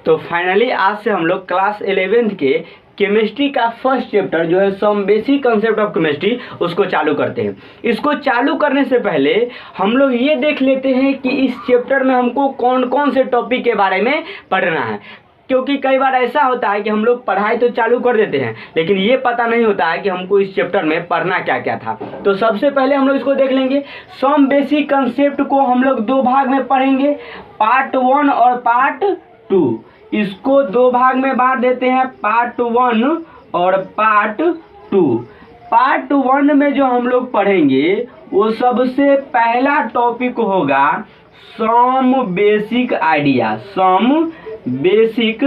तो फाइनली आज से हम लोग क्लास 11th के केमिस्ट्री का फर्स्ट चैप्टर जो है some basic concept of chemistry उसको चालू करते हैं। इसको चालू करने से पहले हम लोग ये देख लेते हैं कि इस चैप्टर में हमको कौन कौन से टॉपिक के बारे में पढ़ना है, क्योंकि कई बार ऐसा होता है कि हम लोग पढ़ाई तो चालू कर देते हैं लेकिन ये पता नहीं होता है कि हमको इस चैप्टर में पढ़ना क्या क्या था। तो सबसे पहले हम लोग इसको देख लेंगे। सम बेसिक कंसेप्ट को हम लोग दो भाग में पढ़ेंगे, पार्ट 1 और पार्ट 2। इसको दो भाग में बांट देते हैं, पार्ट 1 और पार्ट 2। पार्ट 1 में जो हम लोग पढ़ेंगे वो सबसे पहला टॉपिक होगा some basic idea. Some basic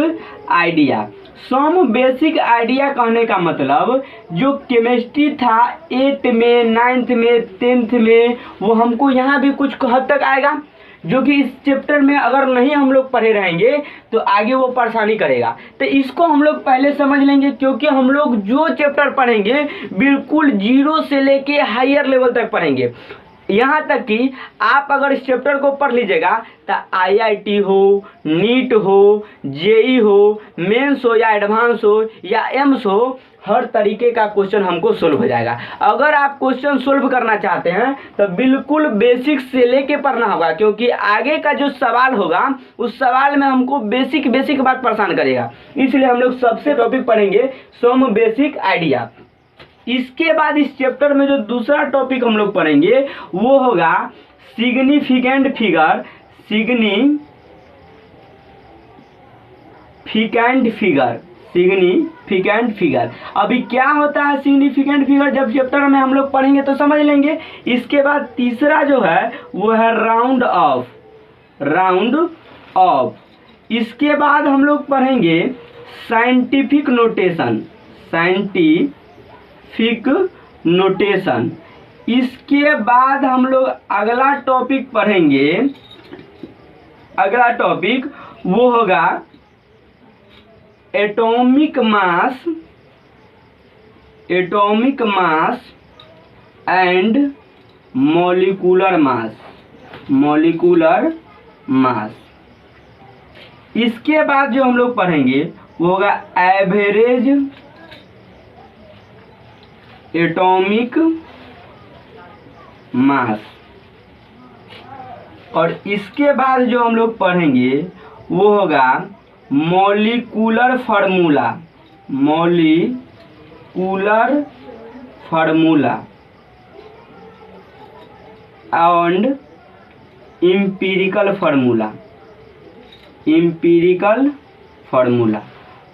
idea, some basic idea कहने का मतलब जो केमिस्ट्री था 8th में, 9th में, 10th में, वो हमको यहाँ भी कुछ हद तक आएगा, जो कि इस चैप्टर में अगर नहीं हम लोग पढ़े रहेंगे तो आगे वो परेशानी करेगा। तो इसको हम लोग पहले समझ लेंगे, क्योंकि हम लोग जो चैप्टर पढ़ेंगे बिल्कुल 0 से लेके हायर लेवल तक पढ़ेंगे। यहाँ तक कि आप अगर इस चैप्टर को पढ़ लीजिएगा तो IIT हो, नीट हो, जेई हो, मेंस हो या एडवांस हो या एम्स हो, हर तरीके का क्वेश्चन हमको सोल्व हो जाएगा। अगर आप क्वेश्चन सोल्व करना चाहते हैं तो बिल्कुल बेसिक से लेके पढ़ना होगा, क्योंकि आगे का जो सवाल होगा उस सवाल में हमको बेसिक बात परेशान करेगा। इसलिए हम लोग सबसे टॉपिक पढ़ेंगे सम बेसिक आइडिया। इसके बाद इस चैप्टर में जो दूसरा टॉपिक हम लोग पढ़ेंगे वो होगा सिग्निफिकेंट फिगर। सिग्निफिकेंट फिगर अभी क्या होता है सिग्निफिकेंट फिगर, जब चैप्टर में हम लोग पढ़ेंगे तो समझ लेंगे। इसके बाद तीसरा जो है वो है राउंड ऑफ। इसके बाद हम लोग पढ़ेंगे साइंटिफिक नोटेशन। इसके बाद हम लोग अगला टॉपिक पढ़ेंगे, अगला टॉपिक वो होगा atomic mass and molecular mass. इसके बाद जो हम लोग पढ़ेंगे वो होगा एवरेज एटॉमिक मास। और इसके बाद जो हम लोग पढ़ेंगे वो होगा molecular formula and empirical formula.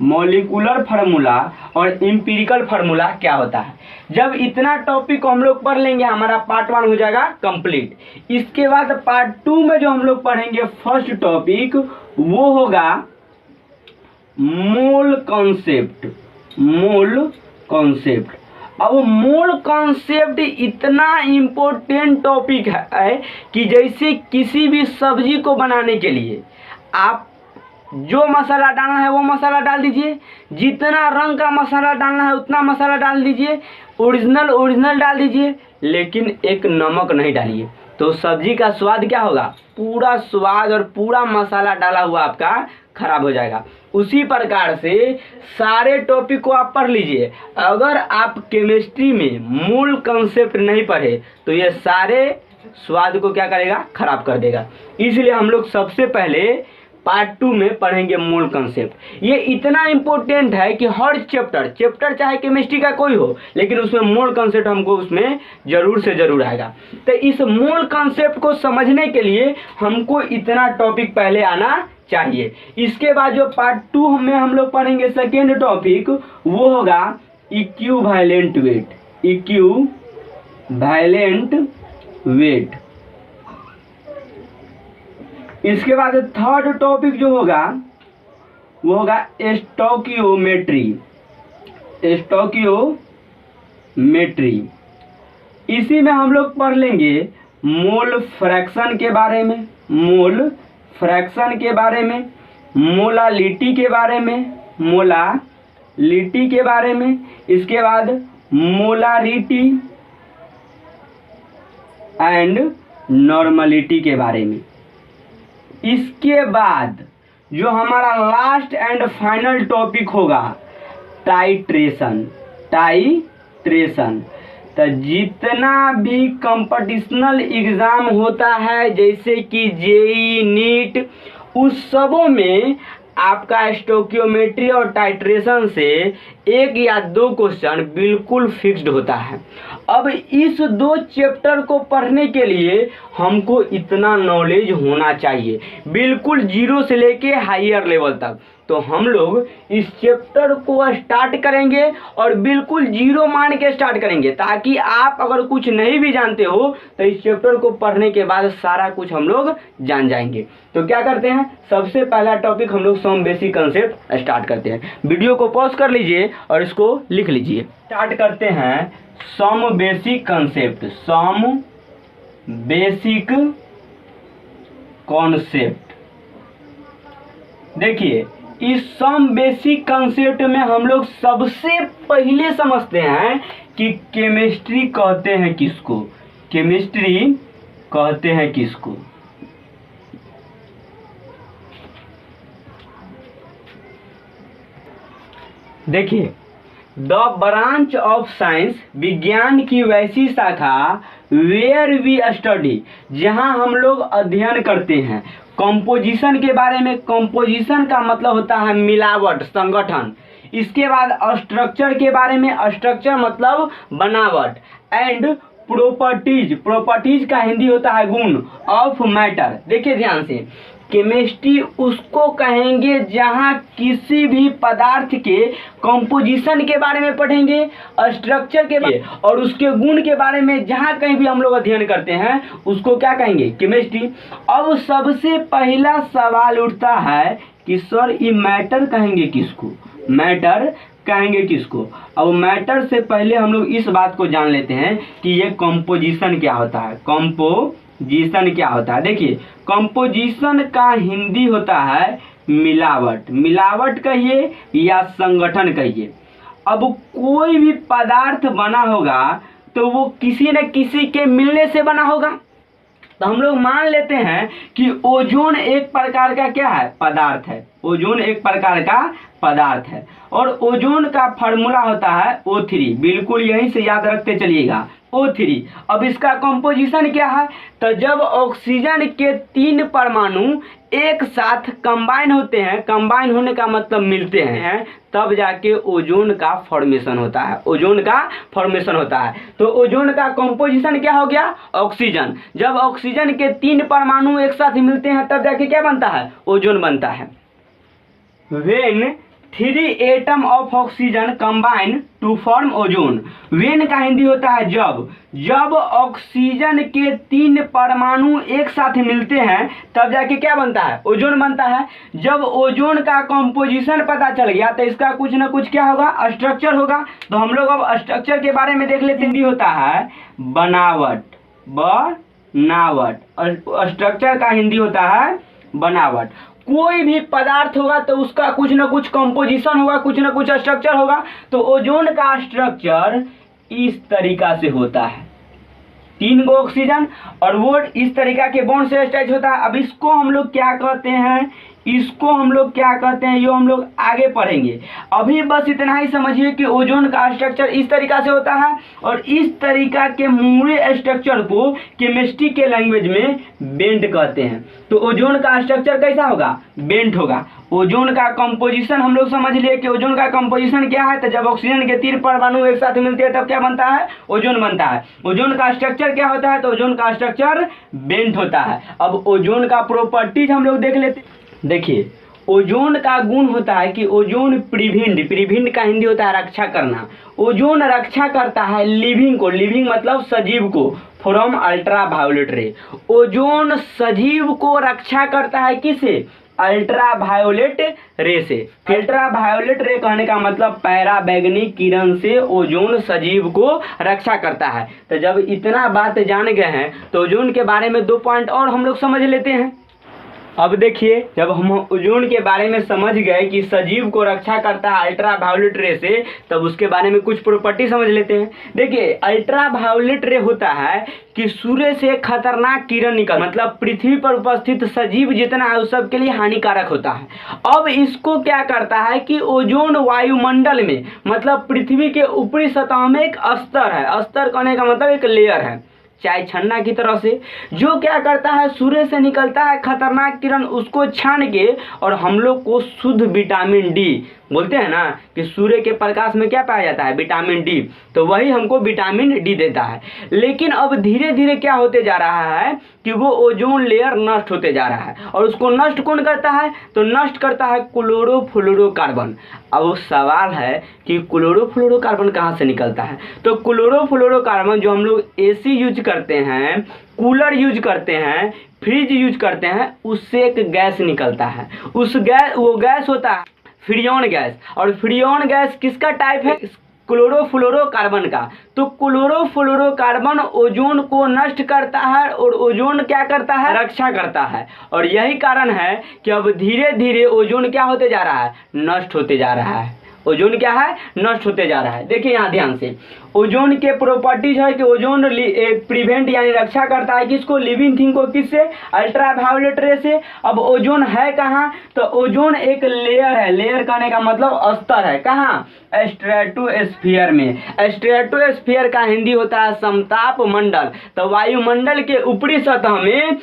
Molecular formula और एम्पिरिकल फार्मूला क्या होता है। जब इतना टॉपिक हम लोग पढ़ लेंगे हमारा पार्ट 1 हो जाएगा कंप्लीट। इसके बाद पार्ट 2 में जो हम लोग पढ़ेंगे फर्स्ट टॉपिक वो होगा मोल कॉन्सेप्ट। अब मोल कॉन्सेप्ट इतना इम्पोर्टेंट टॉपिक है कि जैसे किसी भी सब्जी को बनाने के लिए आप जो मसाला डालना है वो मसाला डाल दीजिए, जितना रंग का मसाला डालना है उतना मसाला डाल दीजिए, ओरिजिनल डाल दीजिए, लेकिन एक नमक नहीं डालिए, तो सब्जी का स्वाद क्या होगा, पूरा स्वाद और पूरा मसाला डाला हुआ आपका खराब हो जाएगा। उसी प्रकार से सारे टॉपिक को आप पढ़ लीजिए। अगर आप केमिस्ट्री में मूल कंसेप्ट नहीं पढ़े तो ये सारे स्वाद को क्या करेगा, खराब कर देगा। इसलिए हम लोग सबसे पहले पार्ट 2 में पढ़ेंगे मूल कंसेप्ट। ये इतना इम्पोर्टेंट है कि हर चैप्टर चाहे केमिस्ट्री का कोई हो, लेकिन उसमें मूल कंसेप्ट हमको उसमें जरूर से जरूर आएगा। तो इस मूल कंसेप्ट को समझने के लिए हमको इतना टॉपिक पहले आना चाहिए। इसके बाद जो पार्ट 2 में हम लोग पढ़ेंगे सेकेंड टॉपिक वो होगा इक्विवेलेंट वेट। इसके बाद थर्ड टॉपिक जो होगा वो होगा स्टोकियोमेट्री। इसी में हम लोग पढ़ लेंगे मोल फ्रैक्शन के बारे में, मोलालिटी के बारे में, इसके बाद मोलारिटी एंड नॉर्मलिटी के बारे में। इसके बाद जो हमारा लास्ट एंड फाइनल टॉपिक होगा टाइट्रेशन। तो जितना भी कंपटीशनल एग्ज़ाम होता है जैसे कि जेई, नीट, उस सबों में आपका स्टोकियोमेट्री और टाइट्रेशन से 1 या 2 क्वेश्चन बिल्कुल फिक्स्ड होता है। अब इस 2 चैप्टर को पढ़ने के लिए हमको इतना नॉलेज होना चाहिए, बिल्कुल जीरो से लेके हायर लेवल तक। तो हम लोग इस चैप्टर को स्टार्ट करेंगे और बिल्कुल जीरो मान के स्टार्ट करेंगे, ताकि आप अगर कुछ नहीं भी जानते हो तो इस चैप्टर को पढ़ने के बाद सारा कुछ हम लोग जान जाएंगे। तो क्या करते हैं, सबसे पहला टॉपिक हम लोग सम बेसिक कंसेप्ट स्टार्ट करते हैं। वीडियो को पॉज कर लीजिए और इसको लिख लीजिए। स्टार्ट करते हैं some basic concept. Some basic concept. देखिए, इस सम बेसिक कंसेप्ट में हम लोग सबसे पहले समझते हैं कि केमिस्ट्री कहते हैं किसको। केमिस्ट्री कहते हैं किसको। देखिए, द ब्रांच ऑफ साइंस, विज्ञान की वैसी शाखा, वेयर वी स्टडी, जहां हम लोग अध्ययन करते हैं कंपोजिशन के बारे में। कंपोजिशन का मतलब होता है मिलावट, संगठन। इसके बाद स्ट्रक्चर के बारे में, स्ट्रक्चर मतलब बनावट। एंड प्रॉपर्टीज, प्रॉपर्टीज का हिंदी होता है गुण। ऑफ मैटर, देखिए ध्यान से, केमिस्ट्री उसको कहेंगे जहां किसी भी पदार्थ के कंपोजिशन के बारे में पढ़ेंगे, स्ट्रक्चर के बारे में और उसके गुण के बारे में जहां कहीं भी हम लोग अध्ययन करते हैं उसको क्या कहेंगे, केमिस्ट्री। अब सबसे पहला सवाल उठता है कि सर ये मैटर कहेंगे किसको, मैटर कहेंगे किसको। अब मैटर से पहले हम लोग इस बात को जान लेते हैं कि ये कंपोजिशन क्या होता है। कंपोजिशन क्या होता है, देखिए कंपोजिशन का हिंदी होता है मिलावट। मिलावट कहिए या संगठन कहिए। अब कोई भी पदार्थ बना होगा तो वो किसी न किसी के मिलने से बना होगा। तो हम लोग मान लेते हैं कि ओजोन एक प्रकार का क्या है, पदार्थ है। ओजोन एक प्रकार का पदार्थ है और ओजोन का फार्मूला होता है O3। बिल्कुल यहीं से याद रखते चलिएगा, O3। अब इसका कंपोजिशन क्या है, तो जब ऑक्सीजन के 3 परमाणु एक साथ कंबाइन होते हैं, कंबाइन होने का मतलब मिलते हैं, तब जाके ओजोन का फॉर्मेशन होता है। ओजोन का फॉर्मेशन होता है। तो ओजोन का कंपोजिशन क्या हो गया, ऑक्सीजन। जब ऑक्सीजन के 3 परमाणु एक साथ मिलते हैं तब जाके क्या बनता है, ओजोन बनता है। When 3 atom of oxygen combine to form ozone. When का हिंदी होता है जब। जब ऑक्सीजन के 3 परमाणु एक साथ मिलते हैं तब जाके क्या बनता है, ओजोन बनता है। जब ओजोन का कंपोजिशन पता चल गया तो इसका कुछ ना कुछ क्या होगा, स्ट्रक्चर होगा। तो हम लोग अब स्ट्रक्चर के बारे में देख लेते हैं। हिंदी होता है बनावट, बनावट। और स्ट्रक्चर का हिंदी होता है बनावट। कोई भी पदार्थ होगा तो उसका कुछ ना कुछ कंपोजिशन होगा, कुछ ना कुछ स्ट्रक्चर होगा। तो ओजोन का स्ट्रक्चर इस तरीका से होता है, 3 गो ऑक्सीजन और वो इस तरीका के बॉन्ड से अटैच होता है। अब इसको हम लोग क्या कहते हैं, इसको हम लोग क्या कहते हैं, ये हम लोग आगे पढ़ेंगे। अभी बस इतना ही समझिए कि ओजोन का स्ट्रक्चर इस तरीका से होता है और इस तरीका के मूरे स्ट्रक्चर को केमिस्ट्री के लैंग्वेज में बेंट कहते हैं। तो ओजोन का स्ट्रक्चर कैसा होगा, बेंट होगा। ओजोन का कंपोजिशन हम लोग समझ लिए कि ओजोन का कंपोजिशन क्या है, तो जब ऑक्सीजन के 3 परमाणु एक साथ मिलते हैं तब क्या बनता है, ओजोन बनता है। ओजोन का स्ट्रक्चर क्या होता है, तो ओजोन का स्ट्रक्चर बेंट होता है। अब ओजोन का प्रॉपर्टीज हम लोग देख लेते हैं। देखिए, ओजोन का गुण होता है कि ओजोन प्रिविंड, प्रिविंड का हिंदी होता है रक्षा करना। ओजोन रक्षा करता है लिविंग को, लिविंग मतलब सजीव को, फ्रॉम अल्ट्रा वायोलेट रे। ओजोन सजीव को रक्षा करता है किसे, अल्ट्रा वायोलेट रे से। अल्ट्रा वायोलेट रे कहने का मतलब पैरा बैगनी किरण से ओजोन सजीव को रक्षा करता है। तो जब इतना बात जान गए हैं तो ओजोन के बारे में 2 पॉइंट और हम लोग समझ लेते हैं। अब देखिए, जब हम ओजोन के बारे में समझ गए कि सजीव को रक्षा करता है अल्ट्रा वायोलेट रे से, तब उसके बारे में कुछ प्रॉपर्टी समझ लेते हैं। देखिए, अल्ट्रा वायोलेट रे होता है कि सूर्य से खतरनाक किरण निकल, मतलब पृथ्वी पर उपस्थित सजीव जितना है उस सब के लिए हानिकारक होता है। अब इसको क्या करता है कि ओजोन वायुमंडल में, मतलब पृथ्वी के ऊपरी सतह में एक स्तर है, स्तर कहने का मतलब एक लेयर है, चाय छन्ना की तरह से, जो क्या करता है सूर्य से निकलता है खतरनाक किरण, उसको छान के और हम लोग को शुद्ध विटामिन डी, बोलते हैं ना कि सूर्य के प्रकाश में क्या पाया जाता है, विटामिन डी, तो वही हमको विटामिन डी देता है। लेकिन अब धीरे धीरे क्या होते जा रहा है कि वो ओजोन लेयर नष्ट होते जा रहा है, और उसको नष्ट कौन करता है, तो नष्ट करता है क्लोरोफ्लोरोकार्बन। अब सवाल है कि क्लोरोफ्लोरोकार्बन कहाँ से निकलता है, तो क्लोरोफ्लोरोकार्बन जो हम लोग एसी यूज करते हैं, कूलर यूज करते हैं, फ्रिज यूज करते हैं, उससे एक गैस निकलता है, वो गैस होता है फ्रियोन गैस। और फ्रियोन गैस किसका टाइप है, क्लोरोफ्लोरोकार्बन का। तो क्लोरोफ्लोरोकार्बन ओजोन को नष्ट करता है और ओजोन क्या करता है, रक्षा करता है। और यही कारण है कि अब धीरे धीरे ओजोन क्या होते जा रहा है, नष्ट होते जा रहा है। ओजोन क्या है, नष्ट होते जा रहा है। देखिए यहाँ ध्यान से, ओजोन के प्रॉपर्टीज है कि ओजोन प्रिवेंट यानी रक्षा करता है किसको, लिविंग थिंग को, किससे, अल्ट्रा वायोलेट रे से। अब ओजोन है कहाँ, तो ओजोन एक लेयर है, लेयर कहने का मतलब स्तर है, कहाँ, स्ट्रेटोस्फीयर में। स्ट्रेटोस्फीयर का हिंदी होता है समताप मंडल। तो वायुमंडल के ऊपरी सतह में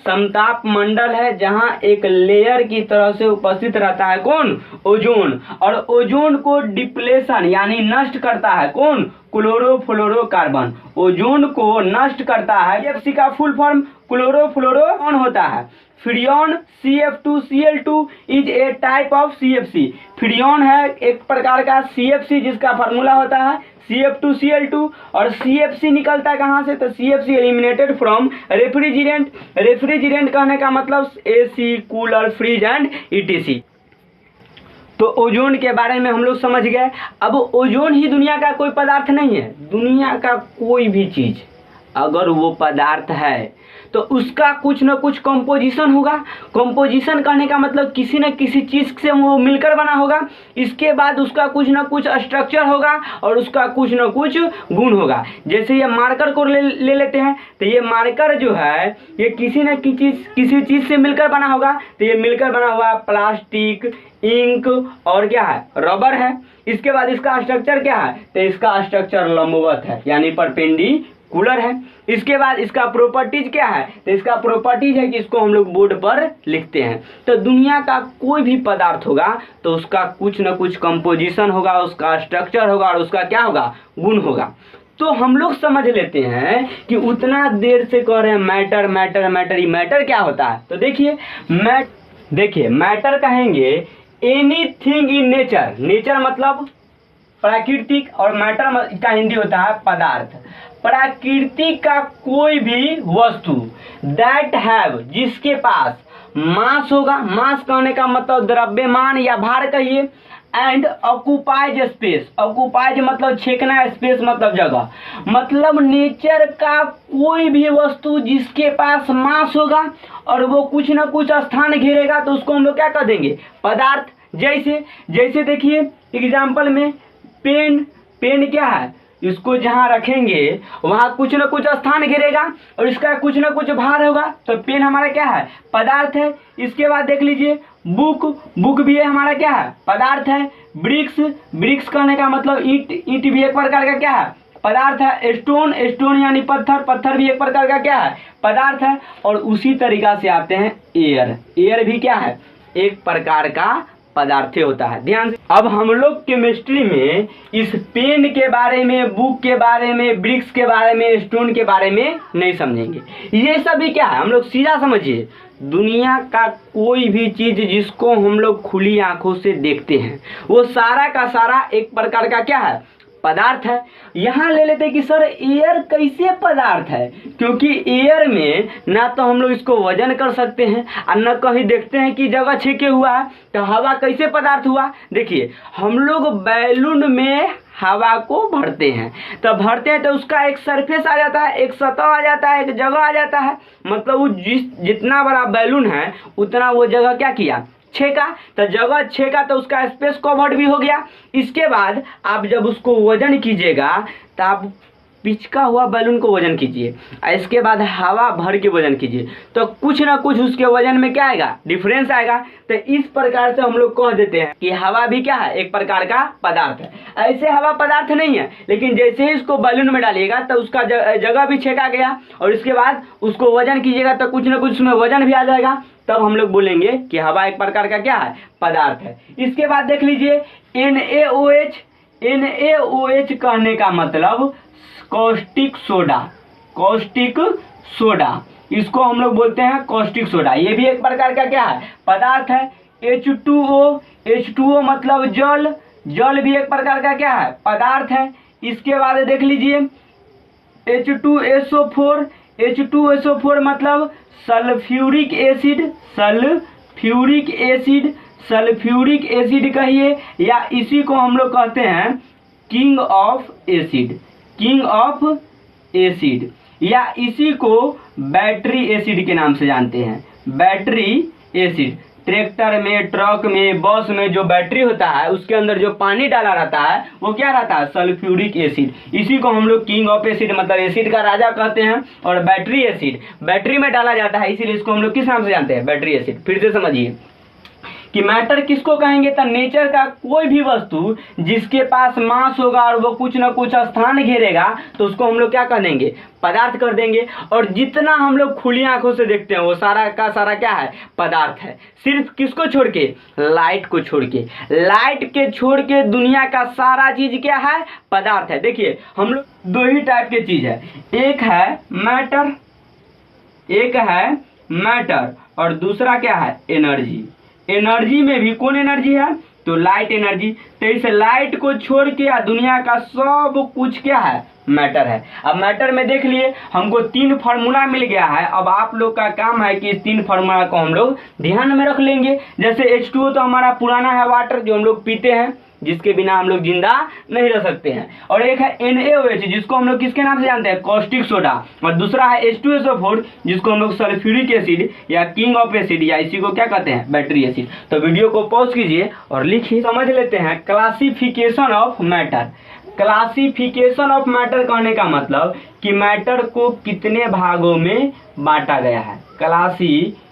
समताप मंडल है, जहां एक लेयर की तरह से उपस्थित रहता है कौन, ओजोन। और ओजोन को डिप्लेशन यानी नष्ट करता है कौन, क्लोरोफ्लोरोकार्बन। ओजोन को नष्ट करता है, CFC का फुल फॉर्म क्लोरोफ्लोरो कौन होता है, Freon. CF2Cl2 is a type of CFC। Freon है एक प्रकार का CFC जिसका फार्मूला होता है CF2Cl2। और CFC निकलता है कहाँ से, तो CFC eliminated from refrigerant. Refrigerant कहने का मतलब AC, cooler, fridge and ETC। तो ओजोन के बारे में हम लोग समझ गए। अब ओजोन ही दुनिया का कोई पदार्थ नहीं है, दुनिया का कोई भी चीज अगर वो पदार्थ है तो उसका कुछ न कुछ कंपोजिशन होगा। कंपोजिशन कहने का मतलब किसी न किसी चीज़ से वो मिलकर बना होगा, इसके बाद उसका कुछ न कुछ स्ट्रक्चर होगा और उसका कुछ न कुछ गुण होगा। जैसे ये मार्कर को ले लेते हैं, तो ये मार्कर जो है ये किसी न किसी चीज़ से मिलकर बना होगा। तो ये मिलकर बना हुआ प्लास्टिक, इंक और क्या है, रबर है। इसके बाद इसका स्ट्रक्चर क्या है, तो इसका स्ट्रक्चर लंबवत है यानी परपेंडिकुलर है। इसके बाद इसका प्रॉपर्टीज क्या है, तो इसका प्रॉपर्टीज है कि इसको हम लोग बोर्ड पर लिखते हैं। तो दुनिया का कोई भी पदार्थ होगा तो उसका कुछ न कुछ कंपोजिशन होगा, उसका स्ट्रक्चर होगा और उसका क्या होगा, गुण होगा। तो हम लोग समझ लेते हैं कि उतना देर से कह रहे हैं मैटर मैटर मैटर, ये मैटर क्या होता है। तो देखिए मैटर कहेंगे एनीथिंग इन नेचर, नेचर मतलब प्राकृतिक, और मैटर का हिंदी होता है पदार्थ। प्रकृति का कोई भी वस्तु दैट हैव, जिसके पास मास होगा, मास कहने का मतलब द्रव्यमान या भार कहिए, एंड ऑक्युपाइज स्पेस, ऑक्युपाइज मतलब छेकना, स्पेस मतलब जगह। मतलब नेचर का कोई भी वस्तु जिसके पास मास होगा और वो कुछ ना कुछ स्थान घेरेगा तो उसको हम लोग क्या कर देंगे, पदार्थ। जैसे देखिए एग्जाम्पल में पेन क्या है, इसको जहाँ रखेंगे वहाँ कुछ न कुछ स्थान घेरेगा और इसका कुछ न कुछ भार होगा, तो पेन हमारा क्या है, पदार्थ है। इसके बाद देख लीजिए बुक भी है, हमारा क्या है, पदार्थ है। ब्रिक्स कहने का मतलब ईंट भी एक प्रकार का क्या है, पदार्थ है। स्टोन यानी पत्थर भी एक प्रकार का क्या है, पदार्थ है। और उसी तरीका से आते हैं एयर भी क्या है, एक प्रकार का पदार्थ होता है। ध्यान से, अब हम लोग केमिस्ट्री में इस पेन के बारे में, बुक के बारे में, ब्रिक्स के बारे में, स्टोन के बारे में नहीं समझेंगे। ये सभी क्या है, हम लोग सीधा समझिए, दुनिया का कोई भी चीज जिसको हम लोग खुली आंखों से देखते हैं वो सारा का सारा एक प्रकार का क्या है, पदार्थ है। यहाँ ले लेते हैं कि सर एयर कैसे पदार्थ है, क्योंकि एयर में ना तो हम लोग इसको वजन कर सकते हैं और न कहीं देखते हैं कि जगह छेके हुआ है, तो हवा कैसे पदार्थ हुआ। देखिए हम लोग बैलून में हवा को भरते हैं, तो भरते हैं तो उसका एक सरफेस आ जाता है, एक सतह आ जाता है, एक जगह आ जाता है। मतलब वो जितना बड़ा बैलून है उतना वो जगह क्या किया, छेका। तो जगह छेका तो उसका स्पेस कवर्ड भी हो गया। इसके बाद आप जब उसको वजन कीजिएगा तो आप पिचका हुआ बैलून को वजन कीजिए, इसके बाद हवा भर के वजन कीजिए, तो कुछ ना कुछ उसके वजन में क्या आएगा, डिफरेंस आएगा। तो इस प्रकार से हम लोग कह देते हैं कि हवा भी क्या है, एक प्रकार का पदार्थ है। ऐसे हवा पदार्थ नहीं है, लेकिन जैसे ही इसको बैलून में डालिएगा तो उसका जगह भी छेका गया, और इसके बाद उसको वजन कीजिएगा तो कुछ ना कुछ उसमें वजन भी आ जाएगा, तब हम लोग बोलेंगे कि हवा एक प्रकार का क्या है, पदार्थ है। इसके बाद देख लीजिए NaOH। NaOH कहने का मतलब कॉस्टिक सोडा। कॉस्टिक सोडा, इसको हम लोग बोलते हैं कॉस्टिक सोडा। ये भी एक प्रकार का क्या है, पदार्थ है। H2O। H2O मतलब जल। जल भी एक प्रकार का क्या है, पदार्थ है। इसके बाद देख लीजिए H2SO4। H2SO4 मतलब sulphuric acid. Sulphuric acid, sulphuric acid कहिए, या इसी को हम लोग कहते हैं king of acid. King of acid, या इसी को बैटरी एसिड के नाम से जानते हैं। बैटरी एसिड, ट्रैक्टर में, ट्रक में, बस में जो बैटरी होता है उसके अंदर जो पानी डाला रहता है वो क्या रहता है, सल्फ्यूरिक एसिड। इसी को हम लोग किंग ऑफ एसिड मतलब एसिड का राजा कहते हैं। और बैटरी एसिड बैटरी में डाला जाता है, इसीलिए इसको हम लोग किस नाम से जानते हैं, बैटरी एसिड। फिर से समझिए कि मैटर किसको कहेंगे, तो नेचर का कोई भी वस्तु जिसके पास मास होगा और वो कुछ ना कुछ स्थान घेरेगा तो उसको हम लोग क्या कर देंगे, पदार्थ कर देंगे। और जितना हम लोग खुली आंखों से देखते हैं वो सारा का सारा क्या है, पदार्थ है। सिर्फ किसको छोड़ के, लाइट को छोड़ के। लाइट के छोड़ के दुनिया का सारा चीज क्या है, पदार्थ है। देखिए हम लोग दो ही टाइप के चीज है, एक है मैटर, एक है मैटर और दूसरा क्या है, एनर्जी। एनर्जी में भी कौन एनर्जी है, तो लाइट एनर्जी। तो इस लाइट को छोड़ के दुनिया का सब कुछ क्या है, मैटर है। अब मैटर में देख लिए हमको 3 फार्मूला मिल गया है। अब आप लोग का काम है कि इस 3 फार्मूला को हम लोग ध्यान में रख लेंगे। जैसे H2O तो हमारा पुराना है वाटर जो हम लोग पीते हैं, जिसके बिना हम लोग जिंदा नहीं रह सकते हैं। और एक है NaOH जिसको हम लोग किसके नाम से जानते हैं, कॉस्टिक सोडा। और दूसरा है H2SO4 जिसको हम लोग सल्फ्यूरिक एसिड या किंग ऑफ एसिड या इसी को क्या कहते हैं, बैटरी एसिड। तो वीडियो को पॉज कीजिए और लिखिए, समझ लेते हैं classification of matter. Classification of matter कहने का मतलब कि मैटर को कितने भागों में बांटा गया है। क्लासिफिकेशन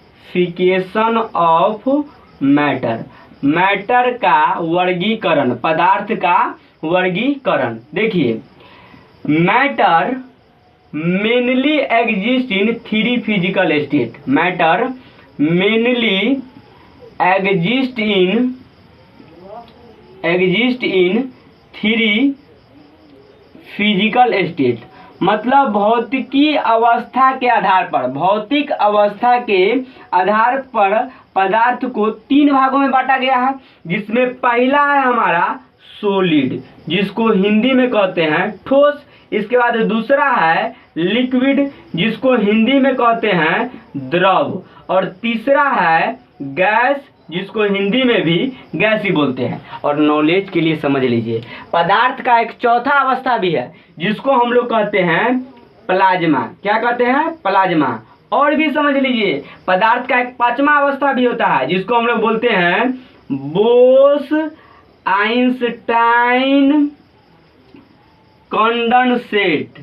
ऑफ मैटर, मैटर का वर्गीकरण, पदार्थ का वर्गीकरण। देखिए matter mainly exist in 3 physical state. Matter mainly exist in 3 physical state, मतलब भौतिकी अवस्था के आधार पर, भौतिक अवस्था के आधार पर पदार्थ को 3 भागों में बांटा गया है। जिसमें पहला है हमारा सॉलिड जिसको हिंदी में कहते हैं ठोस। इसके बाद दूसरा है लिक्विड जिसको हिंदी में कहते हैं द्रव। और तीसरा है गैस जिसको हिंदी में भी गैस ही बोलते हैं। और नॉलेज के लिए समझ लीजिए पदार्थ का एक चौथा अवस्था भी है जिसको हम लोग कहते हैं प्लाज्मा। क्या कहते हैं, प्लाज्मा। और भी समझ लीजिए पदार्थ का एक 5वां अवस्था भी होता है जिसको हम लोग बोलते हैं बोस आइंस्टाइन कंडेंसेट।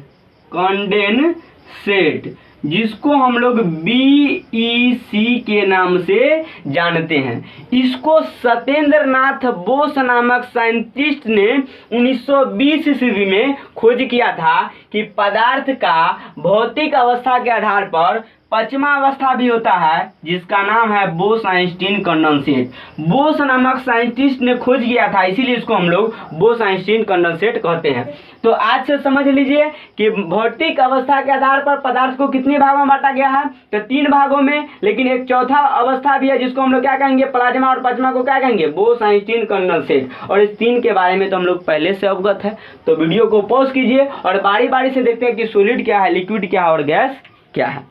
कंडेंसेट जिसको हम लोग BEC के नाम से जानते हैं। इसको सत्येंद्र नाथ बोस नामक साइंटिस्ट ने 1920 ईस्वी में खोज किया था कि पदार्थ का भौतिक अवस्था के आधार पर पांचवा अवस्था भी होता है जिसका नाम है बोस-आइंस्टीन कंडेंसेट। बोस नामक साइंटिस्ट ने खोज किया था, इसीलिए इसको हम लोग बोस-आइंस्टीन कंडेंसेट कहते हैं। तो आज से समझ लीजिए कि भौतिक अवस्था के आधार पर पदार्थ को कितने भागों में बांटा गया है, तो 3 भागों में, लेकिन एक चौथा अवस्था भी है जिसको हम लोग क्या कहेंगे, प्लाज्मा, और पांचवा को क्या कहेंगे, बोस-आइंस्टीन कंडेंसेट। और इस 3 के बारे में तो हम लोग पहले से अवगत है। तो वीडियो को पॉज कीजिए और बारी बारी से देखते हैं कि सॉलिड क्या है, लिक्विड क्या है और गैस क्या है।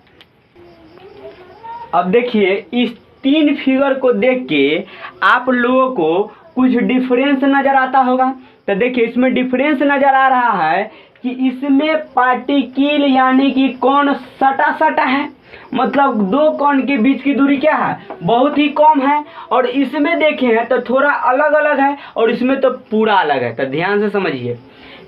अब देखिए इस 3 फिगर को देख के आप लोगों को कुछ डिफरेंस नजर आता होगा। तो देखिए इसमें डिफरेंस नजर आ रहा है कि इसमें पार्टिकल यानी कि कण सटा सटा है, मतलब 2 कण के बीच की दूरी क्या है, बहुत ही कम है। और इसमें देखें तो थोड़ा अलग अलग है और इसमें तो पूरा अलग है। तो ध्यान से समझिए,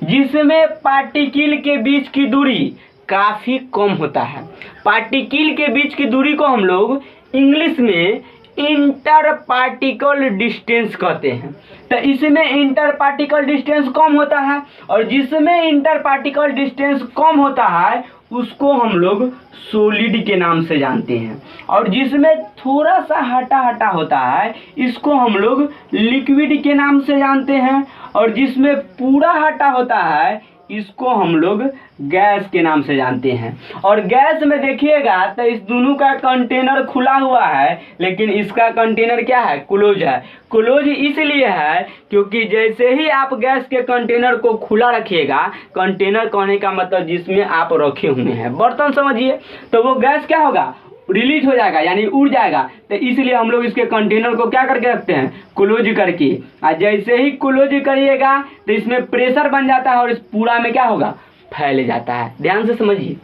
जिसमें पार्टिकल के बीच की दूरी काफ़ी कम होता है, पार्टिकल के बीच की दूरी को हम लोग इंग्लिश में इंटर पार्टिकल डिस्टेंस कहते हैं। तो इसमें इंटर पार्टिकल डिस्टेंस कम होता है, और जिसमें इंटर पार्टिकल डिस्टेंस कम होता है उसको हम लोग सॉलिड के नाम से जानते हैं। और जिसमें थोड़ा सा हटा हटा होता है इसको हम लोग लिक्विड के नाम से जानते हैं। और जिसमें पूरा हटा होता है इसको हम लोग गैस के नाम से जानते हैं। और गैस में देखिएगा तो इस दोनों का कंटेनर खुला हुआ है, लेकिन इसका कंटेनर क्या है, क्लोज है। क्लोज इसलिए है क्योंकि जैसे ही आप गैस के कंटेनर को खुला रखिएगा, कंटेनर कहने का मतलब जिसमें आप रखे हुए हैं बर्तन समझिए, तो वो गैस क्या होगा, रिलीज हो जाएगा यानी उड़ जाएगा। तो इसलिए हम लोग इसके कंटेनर को क्या करके रखते हैं, क्लोज करके। और जैसे ही क्लोज करिएगा तो इसमें प्रेशर बन जाता है और इस पूरा में क्या होगा, फैल जाता है। ध्यान से समझिए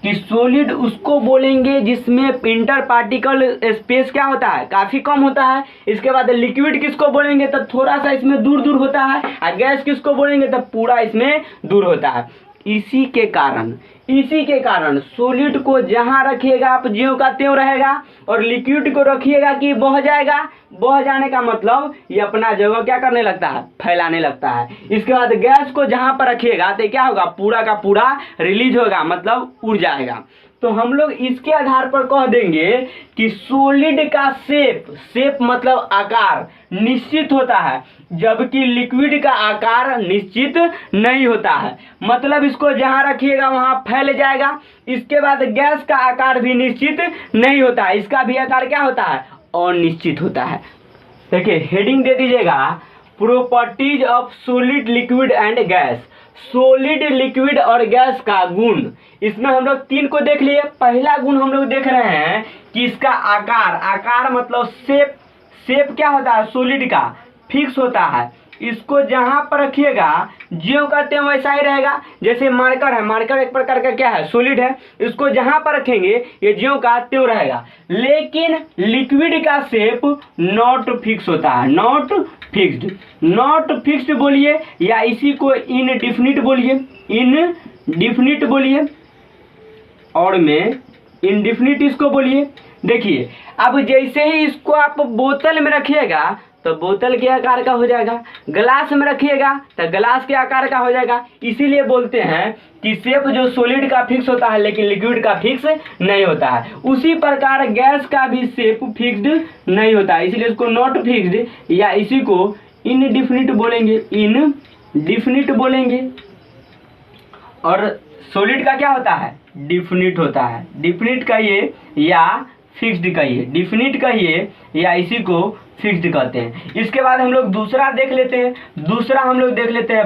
कि सॉलिड उसको बोलेंगे जिसमें इंटर पार्टिकल स्पेस क्या होता है, काफ़ी कम होता है। इसके बाद लिक्विड किसको बोलेंगे, तो थोड़ा सा इसमें दूर दूर होता है। और गैस किसको बोलेंगे, तो पूरा इसमें दूर होता है। इसी के कारण सॉलिड को जहाँ रखिएगा आप ज्यों का त्यों रहेगा, और लिक्विड को रखिएगा कि बह जाएगा। बह जाने का मतलब ये अपना जगह क्या करने लगता है, फैलाने लगता है। इसके बाद गैस को जहाँ पर रखिएगा तो क्या होगा, पूरा का पूरा रिलीज होगा, मतलब उड़ जाएगा। तो हम लोग इसके आधार पर कह देंगे कि सॉलिड का शेप मतलब आकार निश्चित होता है, जबकि लिक्विड का आकार निश्चित नहीं होता है। मतलब इसको जहाँ रखिएगा वहाँ फैल जाएगा। इसके बाद गैस का आकार भी निश्चित नहीं होता है, इसका भी आकार क्या होता है, अनिश्चित होता है। देखिए हेडिंग दे दीजिएगा, properties of solid, liquid and gas. Solid, liquid और गैस का गुण, इसमें हम लोग 3 को देख लिए। पहला गुण हम लोग देख रहे हैं कि इसका आकार मतलब शेप क्या होता है, सॉलिड का फिक्स होता है। इसको जहाँ पर रखिएगा ज्यों का त्यों वैसा ही रहेगा। जैसे मार्कर है, मार्कर एक प्रकार का क्या है, सॉलिड है। इसको जहाँ पर रखेंगे ये ज्यों का त्यों रहेगा। लेकिन लिक्विड का शेप नॉट फिक्स होता है, नॉट फिक्स्ड बोलिए, या इसी को इनडिफिनिट बोलिए, और में इनडिफिनिट इसको बोलिए। देखिए अब जैसे ही इसको आप बोतल में रखिएगा तो बोतल के आकार का हो जाएगा, ग्लास में रखिएगा तो ग्लास के आकार का हो जाएगा। इसीलिए बोलते हैं कि शेप जो सॉलिड का फिक्स होता है लेकिन लिक्विड का फिक्स नहीं होता है। उसी प्रकार गैस का भी शेप फिक्स्ड नहीं होता है, इसलिए इसको नॉट फिक्स्ड या इसी को इनडिफिनिट बोलेंगे। और सॉलिड का क्या होता है, डिफिनिट होता है। डिफिनिट कहिए या फिक्स्ड कहिए, डिफिनिट कहिए या इसी को फिक्स्ड कहते हैं। इसके बाद हम लोग दूसरा देख लेते हैं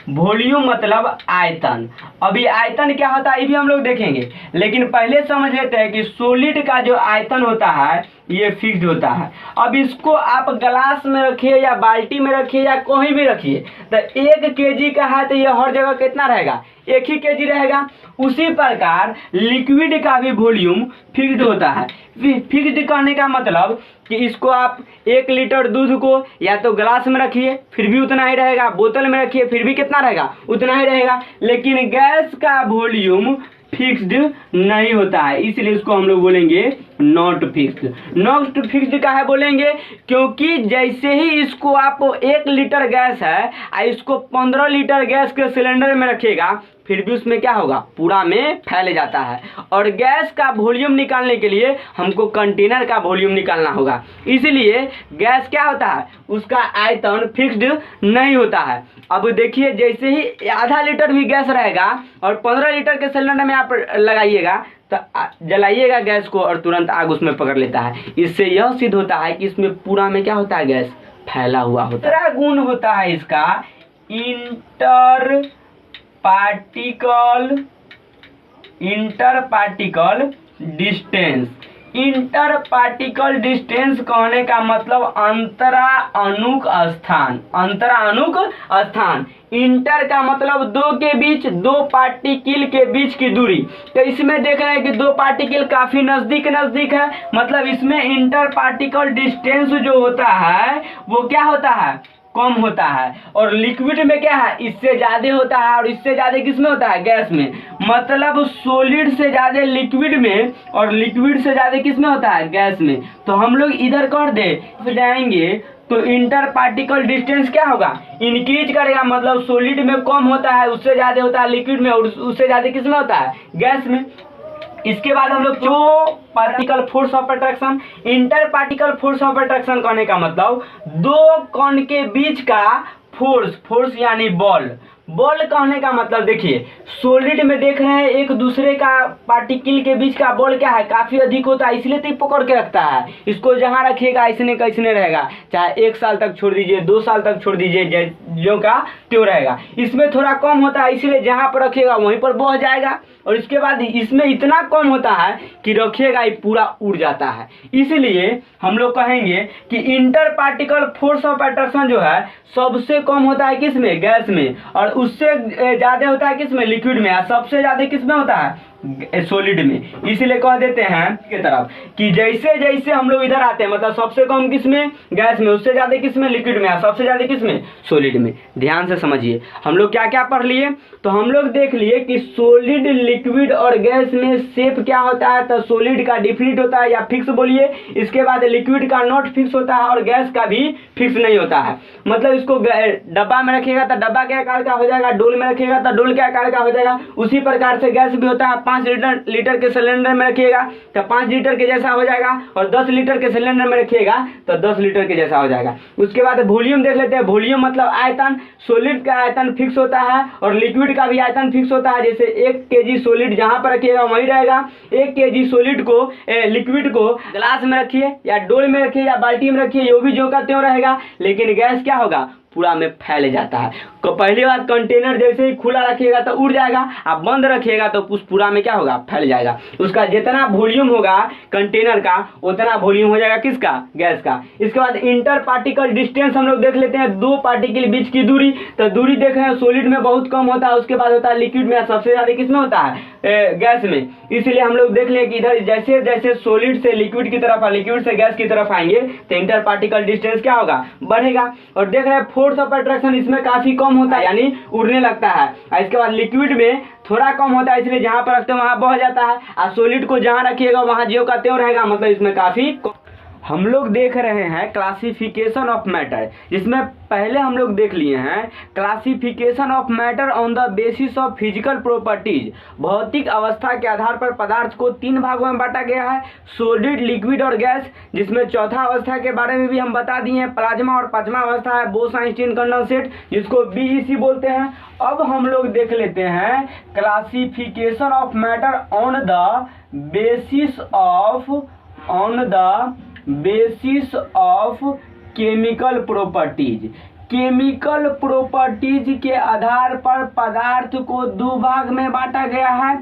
वॉल्यूम मतलब आयतन। अभी आयतन क्या होता है ये भी हम लोग देखेंगे, लेकिन पहले समझ लेते हैं कि सॉलिड का जो आयतन होता है ये फिक्स्ड होता है। अब इसको आप ग्लास में रखिए या बाल्टी में रखिए या कहीं भी रखिए, तो 1 kg का है तो ये हर जगह कितना रहेगा, 1 ही kg रहेगा। उसी प्रकार लिक्विड का भी वॉल्यूम फिक्स्ड होता है। फिक्स्ड कहने का मतलब कि इसको आप 1 लीटर दूध को या तो ग्लास में रखिए फिर भी उतना ही रहेगा, बोतल में रखिए फिर भी कितना रहेगा, उतना ही रहेगा। लेकिन गैस का वॉल्यूम फिक्स्ड नहीं होता है, इसलिए इसको हम लोग बोलेंगे नॉट फिक्स्ड का है बोलेंगे, क्योंकि जैसे ही इसको आप 1 लीटर गैस है इसको 15 लीटर गैस के सिलेंडर में रखिएगा फिर भी उसमें क्या होगा, पूरा में फैल जाता है। और गैस का वॉल्यूम निकालने के लिए हमको कंटेनर का वॉल्यूम निकालना होगा, इसलिए गैस क्या होता है, उसका आयतन फिक्स्ड नहीं होता है। अब देखिए जैसे ही आधा लीटर भी गैस रहेगा और 15 लीटर के सिलेंडर में आप लगाइएगा तो जलाइएगा गैस को और तुरंत आग उसमें पकड़ लेता है। इससे यह सिद्ध होता है कि इसमें पूरा में क्या होता है, गैस फैला हुआ होता है। दूसरा गुण होता है इसका inter particle distance. Inter particle distance कहने का मतलब अंतराणुक स्थान। इंटर का मतलब दो के बीच, दो पार्टिकल के बीच की दूरी। तो इसमें देख रहे हैं कि दो पार्टिकल काफी नजदीक है, मतलब इसमें इंटर पार्टिकल डिस्टेंस जो होता है वो क्या होता है, कम होता है। और लिक्विड में क्या है, इससे ज्यादा होता है, और इससे ज्यादा किस में होता है, गैस में। मतलब सॉलिड से ज्यादा लिक्विड में और लिक्विड से ज्यादा किस में होता है, गैस में। तो हम लोग इधर कर दे जाएंगे तो इंटर पार्टिकल डिस्टेंस क्या होगा, इंक्रीज करेगा, मतलब सॉलिड में कम होता है, उससे ज्यादा होता है लिक्विड में, और उससे ज्यादा किस में होता है, गैस में। इसके बाद हम लोग जो particle force of attraction, inter particle force of attraction कहने का मतलब दो कण के बीच का फोर्स यानी बॉल कहने का मतलब देखिए सॉलिड में देख रहे हैं एक दूसरे का पार्टिकल के बीच का बॉल क्या है, काफी अधिक होता है, इसलिए तो पकड़ के रखता है। इसको जहां रखिएगा ऐसने कैसने रहेगा, चाहे 1 साल तक छोड़ दीजिए, 2 साल तक छोड़ दीजिए, जो का त्यों रहेगा। इसमें थोड़ा कम होता है, इसलिए जहां पर रखिएगा वहीं पर बह जाएगा। और इसके बाद इसमें इतना कम होता है कि रखिएगा ये पूरा उड़ जाता है। इसलिए हम लोग कहेंगे कि inter particle force of attraction जो है सबसे कम होता है किसमें, गैस में, और उससे ज्यादा होता है किसमें, लिक्विड में, और सबसे ज्यादा किसमें होता है, सॉलिड में। इसलिए कह देते हैं की तरफ कि जैसे जैसे हम लोग इधर आते हैं, मतलब सबसे कम किसमें, गैस में, उससे ज्यादा किसमें, लिक्विड में, और सबसे ज्यादा किसमें, सॉलिड में। ध्यान से समझिए हम लोग क्या क्या पढ़ लिए। तो हम लोग देख लिए कि सॉलिड, लिक्विड और गैस में शेप क्या होता है, तो सॉलिड का डिफिनिट होता है या फिक्स बोलिए। इसके बाद लिक्विड का नॉट फिक्स होता है और गैस का भी फिक्स नहीं होता है। मतलब इसको डब्बा में रखिएगा तो डब्बा के आकार का हो जाएगा, डोल में रखिएगा तो डोल के आकार का हो जाएगा। उसी प्रकार से गैस भी होता है, 5 लीटर के सिलेंडर में रखिएगा तो 5 लीटर के जैसा हो जाएगा, और 10 लीटर के सिलेंडर में रखिएगा तो 10 लीटर के जैसा हो जाएगा। उसके बाद वॉल्यूम देख लेते हैं। वॉल्यूम मतलब आयतन, सॉलिड का आयतन फिक्स होता है और लिक्विड का भी आयतन फिक्स होता है। जैसे 1 kg सॉलिड जहां पर रखिएगा वहीं रहेगा। 1 kg सॉलिड को लिक्विड को ग्लास में रखिए या डोल में रखिए या बाल्टी में रखिए, वो भी जो का त्यों रहेगा। लेकिन गैस क्या होगा, पूरा में फैल जाता है। तो पहली बात कंटेनर जैसे ही खुला रखिएगा तो उड़ जाएगा, आप बंद रखिएगा तो उस पूरा में क्या होगा, फैल जाएगा। उसका जितना वॉल्यूम होगा कंटेनर का उतना वॉल्यूम हो जाएगा किसका, गैस का। इसके बाद इंटर पार्टिकल डिस्टेंस हम लोग देख लेते हैं, दो पार्टिकल बीच की दूरी। तो दूरी देख रहे हैं सॉलिड में बहुत कम होता है, उसके बाद होता है लिक्विड में, सबसे ज्यादा किसमें होता है, गैस में। इसलिए हम लोग देख लें कि इधर जैसे जैसे सॉलिड से लिक्विड की तरफ और लिक्विड से गैस की तरफ आएंगे तो इंटर पार्टिकल डिस्टेंस क्या होगा, बढ़ेगा। और देख रहे हैं फोर्स ऑफ अट्रैक्शन इसमें काफी कम होता है, यानी उड़ने लगता है। इसके बाद लिक्विड में थोड़ा कम होता है, इसलिए जहां पर रखते हैं वहां बह जाता है, और सॉलिड को जहां रखिएगा वहां ज्यों का त्यों रहेगा, मतलब इसमें काफी। हम लोग देख रहे हैं क्लासिफिकेशन ऑफ मैटर, जिसमें पहले हम लोग देख लिए हैं classification of matter on the basis of physical properties. भौतिक अवस्था के आधार पर पदार्थ को 3 भागों में बांटा गया है, सॉलिड, लिक्विड और गैस, जिसमें चौथा अवस्था के बारे में भी हम बता दिए हैं, प्लाज्मा, और 5वां अवस्था है बोस-आइंस्टीन कंडेंसेट, जिसको BEC बोलते हैं। अब हम लोग देख लेते हैं classification of matter on the basis of chemical properties. Chemical properties के आधार पर पदार्थ को 2 भाग में बांटा गया है,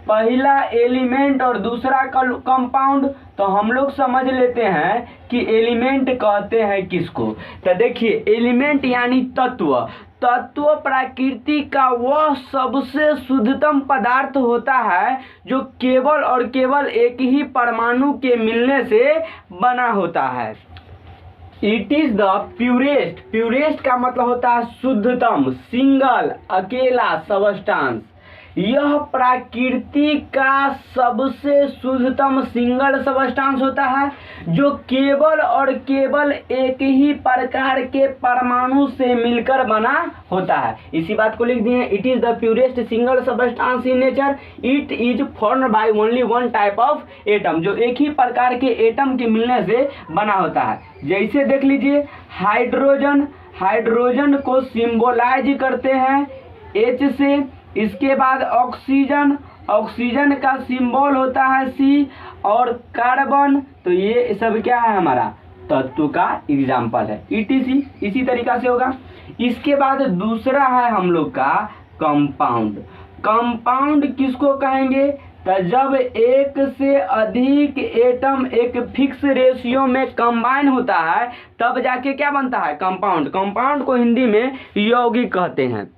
पहला एलिमेंट और दूसरा कंपाउंड। तो हम लोग समझ लेते हैं कि एलिमेंट कहते हैं किसको। तो देखिए एलिमेंट यानी तत्व प्रकृति का वह सबसे शुद्धतम पदार्थ होता है जो केवल और केवल एक ही परमाणु के मिलने से बना होता है। इट इज द प्यूरेस्ट का मतलब होता है शुद्धतम, सिंगल, अकेला सब्सटेंस। यह प्रकृति का सबसे शुद्धतम सिंगल सबस्टांस होता है जो केवल और केवल एक ही प्रकार के परमाणु से मिलकर बना होता है। इसी बात को लिख दिए, it is the purest single substance in nature, it is formed by only one type of atom, जो एक ही प्रकार के एटम के मिलने से बना होता है। जैसे देख लीजिए हाइड्रोजन, हाइड्रोजन को सिंबलाइज करते हैं H से। इसके बाद ऑक्सीजन, ऑक्सीजन का सिंबल होता है C, और कार्बन, तो ये सब क्या है हमारा तत्व का एग्जाम्पल है, ETC। इसी तरीका से होगा। इसके बाद दूसरा है हम लोग का कंपाउंड। कंपाउंड किसको कहेंगे? तो जब एक से अधिक एटम एक फिक्स रेशियो में कंबाइन होता है तब जाके क्या बनता है? कंपाउंड। कंपाउंड को हिंदी में यौगिक कहते हैं।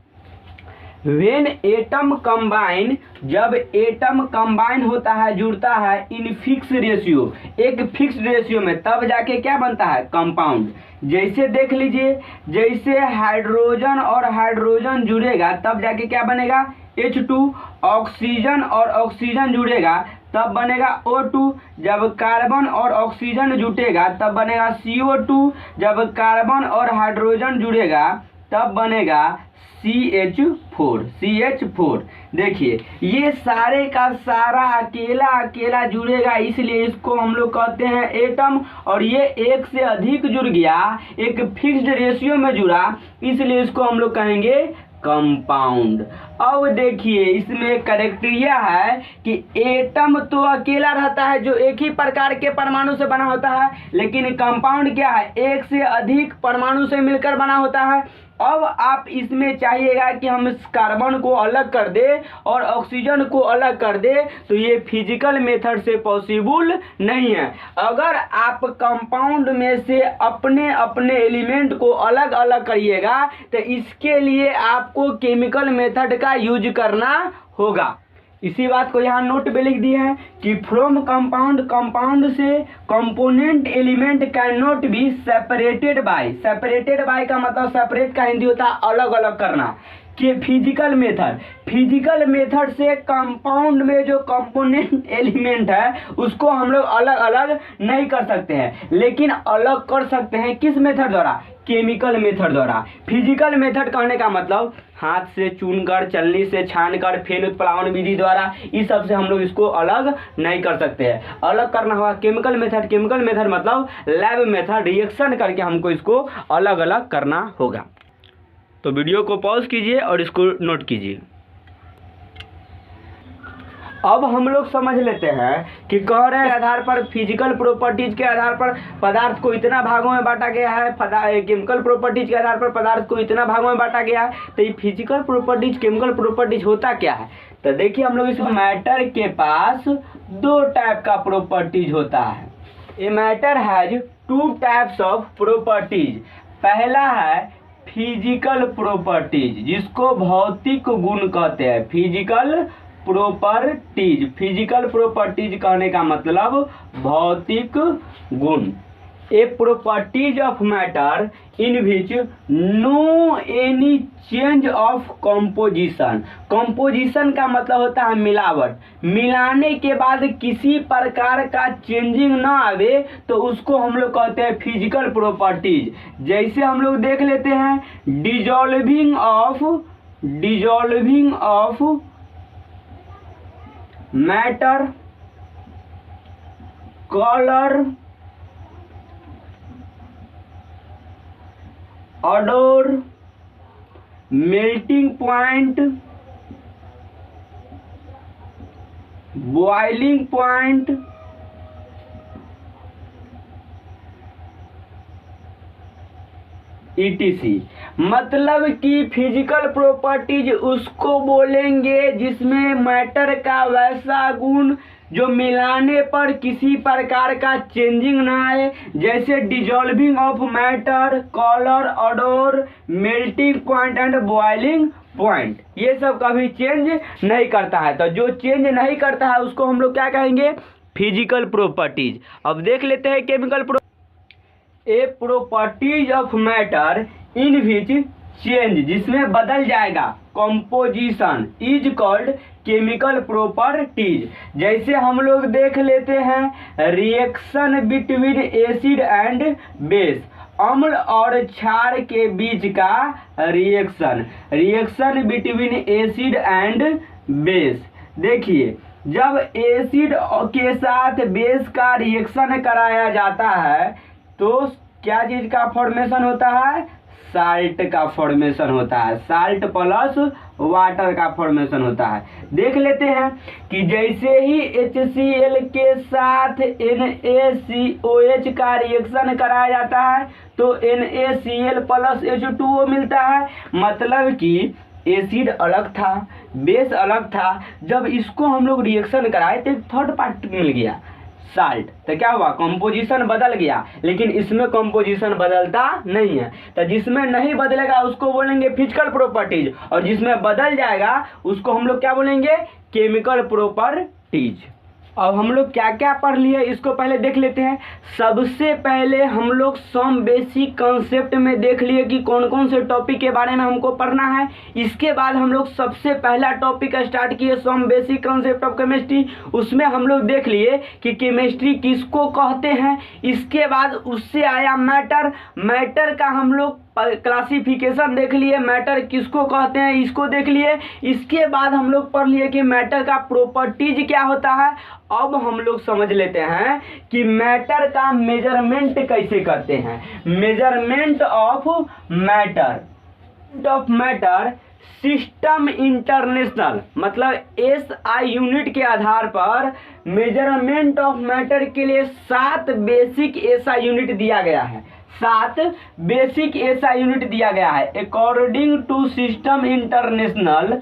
When एटम कंबाइन, जब एटम कंबाइन होता है, जुड़ता है इन फिक्स रेशियो, एक फिक्स रेशियो में, तब जाके क्या बनता है? कंपाउंड। जैसे देख लीजिए, जैसे हाइड्रोजन और हाइड्रोजन जुड़ेगा तब जाके क्या बनेगा? H2। ऑक्सीजन और ऑक्सीजन जुड़ेगा तब बनेगा O2। जब कार्बन और ऑक्सीजन जुटेगा तब बनेगा CO2। जब कार्बन और हाइड्रोजन जुड़ेगा तब बनेगा CH4। देखिए ये सारे का सारा अकेला अकेला जुड़ेगा, इसलिए इसको हम लोग कहते हैं एटम। और ये एक से अधिक जुड़ गया, एक फिक्स्ड रेशियो में जुड़ा, इसलिए इसको हम लोग कहेंगे कंपाउंड। अब देखिए इसमें क्राइटेरिया है कि एटम तो अकेला रहता है जो एक ही प्रकार के परमाणु से बना होता है, लेकिन कंपाउंड क्या है? एक से अधिक परमाणु से मिलकर बना होता है। अब आप इसमें चाहिएगा कि हम इस कार्बन को अलग कर दे और ऑक्सीजन को अलग कर दे, तो ये फिजिकल मेथड से पॉसिबल नहीं है। अगर आप कंपाउंड में से अपने अपने एलिमेंट को अलग अलग करिएगा तो इसके लिए आपको केमिकल मेथड का यूज करना होगा। इसी बात को यहाँ नोट पे लिख दिए हैं कि फ्रॉम कंपाउंड, कंपाउंड से component element can not be separated by. Separated by का मतलब सेपरेट का हिंदी होता है अलग अलग करना। कि फिजिकल मेथड, फिजिकल मेथड से कंपाउंड में जो कंपोनेंट एलिमेंट है उसको हम लोग अलग अलग नहीं कर सकते हैं, लेकिन अलग कर सकते हैं किस मेथड द्वारा? केमिकल मेथड द्वारा। फिजिकल मेथड कहने का मतलब हाथ से चुनकर, चलनी से छानकर, फेन उत्प्लावन विधि द्वारा, इस सब से हम लोग इसको अलग नहीं कर सकते हैं। अलग करना होगा केमिकल मेथड। केमिकल मेथड मतलब लैब मेथड, रिएक्शन करके हमको इसको अलग अलग करना होगा। तो वीडियो को पॉज कीजिए और इसको नोट कीजिए। अब हम लोग समझ लेते हैं कि कह रहे हैं आधार पर, फिजिकल प्रॉपर्टीज के आधार पर पदार्थ को इतना भागों में बांटा गया है, केमिकल प्रॉपर्टीज के आधार पर पदार्थ को इतना भागों में बांटा गया है। तो ये फिजिकल प्रॉपर्टीज, केमिकल प्रॉपर्टीज होता क्या है? तो देखिए हम लोग इस मैटर के पास दो टाइप का प्रॉपर्टीज होता है। A matter has two types of properties. पहला है फिजिकल प्रॉपर्टीज, जिसको भौतिक गुण कहते हैं। फिजिकल प्रॉपर्टीज, फिजिकल प्रॉपर्टीज कहने का मतलब भौतिक गुण। A properties of matter in which no any change of composition. Composition का मतलब होता है मिलावट। मिलाने के बाद किसी प्रकार का चेंजिंग ना आवे तो उसको हम लोग कहते हैं फिजिकल प्रॉपर्टीज। जैसे हम लोग देख लेते हैं dissolving of matter, colour, odour, melting point, boiling point, ETC। मतलब कि फिजिकल प्रॉपर्टीज उसको बोलेंगे जिसमें मैटर का वैसा गुण जो मिलाने पर किसी प्रकार का चेंजिंग ना आए, जैसे dissolving of matter, colour, odour, melting point and boiling point. ये सब कभी चेंज नहीं करता है। तो जो चेंज नहीं करता है उसको हम लोग क्या कहेंगे? Physical properties. अब देख लेते हैं chemical A properties of matter in which change, जिसमें बदल जाएगा composition is called chemical properties। जैसे हम लोग देख लेते हैं reaction between acid and base, अम्ल और क्षार के बीच का reaction between acid and base. देखिए जब एसिड के साथ बेस का रिएक्शन कराया जाता है तो क्या चीज का फॉर्मेशन होता है, साल्ट का फॉर्मेशन होता है, साल्ट प्लस वाटर का फॉर्मेशन होता है। देख लेते हैं कि जैसे ही HCl के साथ NaCOH का रिएक्शन कराया जाता है तो NaCl प्लस H2O मिलता है, मतलब कि एसिड अलग था, बेस अलग था। जब इसको हम लोग रिएक्शन कराए तो एक थर्ड पार्ट मिल गया साल्ट, तो क्या हुआ, कंपोजिशन बदल गया। लेकिन इसमें कंपोजिशन बदलता नहीं है, तो जिसमें नहीं बदलेगा उसको बोलेंगे फिजिकल प्रॉपर्टीज, और जिसमें बदल जाएगा उसको हम लोग क्या बोलेंगे, केमिकल प्रॉपर्टीज। अब हम लोग क्या क्या पढ़ लिए इसको पहले देख लेते हैं। सबसे पहले हम लोग सम बेसिक कंसेप्ट में देख लिए कि कौन कौन से टॉपिक के बारे में हमको पढ़ना है। इसके बाद हम लोग सबसे पहला टॉपिक स्टार्ट किए some basic concept of chemistry. उसमें हम लोग देख लिए कि केमिस्ट्री किसको कहते हैं। इसके बाद उससे आया मैटर, मैटर का हम लोग क्लासिफिकेशन देख लिए, मैटर किसको कहते हैं इसको देख लिए। इसके बाद हम लोग पढ़ लिए कि मैटर का प्रॉपर्टीज क्या होता है। अब हम लोग समझ लेते हैं कि मैटर का मेजरमेंट कैसे करते हैं। Measurement of matter system international, मतलब SI यूनिट के आधार पर मेजरमेंट ऑफ मैटर के लिए 7 बेसिक SI यूनिट दिया गया है। 7 बेसिक SI यूनिट दिया गया है अकॉर्डिंग टू सिस्टम इंटरनेशनल।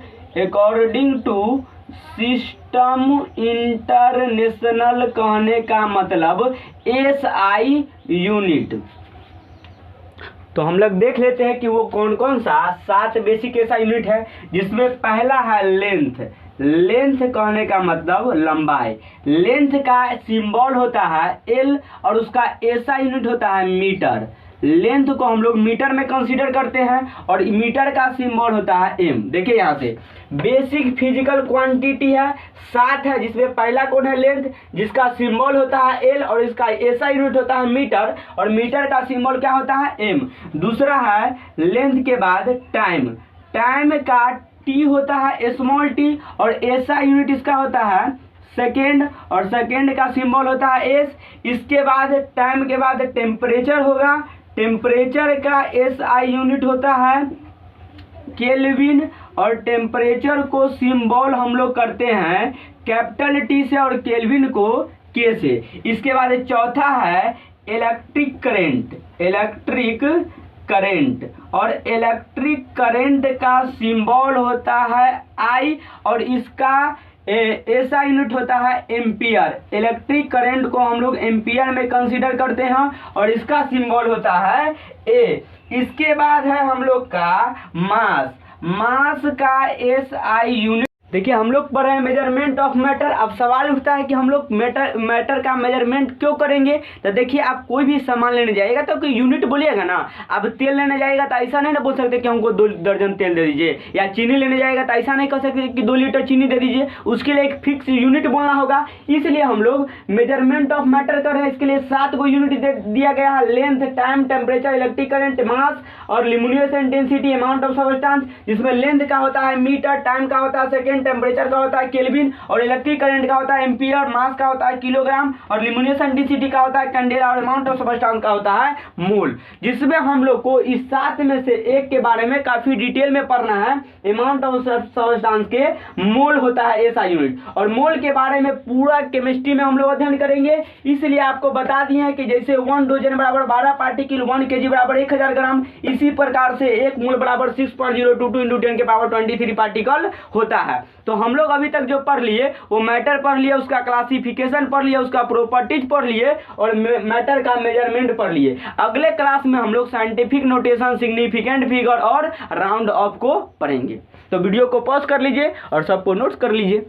कहने का मतलब SI यूनिट। तो हम लोग देख लेते हैं कि वो कौन कौन सा 7 बेसिक SI यूनिट है, जिसमें पहला है लेंथ। लेंथ कहने का मतलब लंबाई। लेंथ का सिंबल होता है L और उसका SI यूनिट होता है मीटर। लेंथ को हम लोग मीटर में कंसीडर करते हैं और मीटर का सिंबल होता है M। देखिए यहाँ से बेसिक फिजिकल क्वांटिटी है 7 है, जिसमें पहला कौन है लेंथ, जिसका सिंबल होता है L और इसका SI यूनिट होता है मीटर, और मीटर का सिंबल क्या होता है M। दूसरा है लेंथ के बाद टाइम। टाइम का T होता है स्मॉल t और SI यूनिट इसका होता है सेकेंड, और सेकेंड का सिंबल होता है S। इसके बाद टाइम के बाद टेम्परेचर होगा। टेम्परेचर का SI यूनिट होता है केल्विन, और टेम्परेचर को सिंबल हम लोग करते हैं कैपिटल T से और केल्विन को K से। इसके बाद चौथा है इलेक्ट्रिक करंट, और इलेक्ट्रिक करंट का सिंबल होता है I और इसका SI यूनिट होता है एम्पियर। इलेक्ट्रिक करंट को हम लोग एम्पियर में कंसीडर करते हैं और इसका सिंबल होता है A। इसके बाद है हम लोग का मास का SI यूनिट। देखिए हम लोग पढ़ रहे हैं मेजरमेंट ऑफ मैटर। अब सवाल उठता है कि हम लोग मैटर का मेजरमेंट क्यों करेंगे। तो देखिए आप कोई भी सामान लेने जाएगा तो कोई यूनिट बोलिएगा ना। अब तेल लेने जाएगा तो ऐसा नहीं ना बोल सकते कि हमको 2 दर्जन तेल दे दीजिए, या चीनी लेने जाएगा तो ऐसा नहीं कह सकते कि 2 लीटर चीनी दे दीजिए। उसके लिए एक फिक्स यूनिट बोलना होगा। इसलिए हम लोग मेजरमेंट ऑफ मैटर कर रहे हैं। इसके लिए 7 को यूनिट दिया गया है, length, time, temperature, electric current, mass और luminous intensity, amount of substance, जिसमें लेंथ का होता है मीटर, टाइम का होता है सेकेंड, टेम्परेचर का होता है केल्विन, और इलेक्ट्रिक करंट का होता है एम्पियर, मास का होता है किलोग्राम, और ल्यूमिनस इंटेंसिटी का होता है कैंडेला, और अमाउंट ऑफ सब्सटेंस का होता है मोल। जिसमें हम लोग को इस 7 में से एक के बारे में काफी डिटेल में पढ़ना है। अमाउंट ऑफ सब्सटेंस के मोल होता है SI यूनिट, और मोल के बारे में पूरा केमिस्ट्री में हम लोग अध्ययन करेंगे। इसलिए आपको बता दिए हैं कि जैसे 1 डोजन बराबर 12 पार्टिकल, 1 kg बराबर 1000 ग्राम, इसी प्रकार से 1 मोल बराबर 6.022 × 10 के पावर 23 पार्टिकल होता है। तो हम लोग अभी तक जो पढ़ लिए वो मैटर पढ़ लिए, उसका क्लासिफिकेशन पढ़ लिए, उसका प्रॉपर्टीज पढ़ लिए, और मैटर का मेजरमेंट पढ़ लिए। अगले क्लास में हम लोग साइंटिफिक नोटेशन, सिग्निफिकेंट फिगर और राउंड ऑफ को पढ़ेंगे। तो वीडियो को पॉज कर लीजिए और सबको नोट्स कर लीजिए।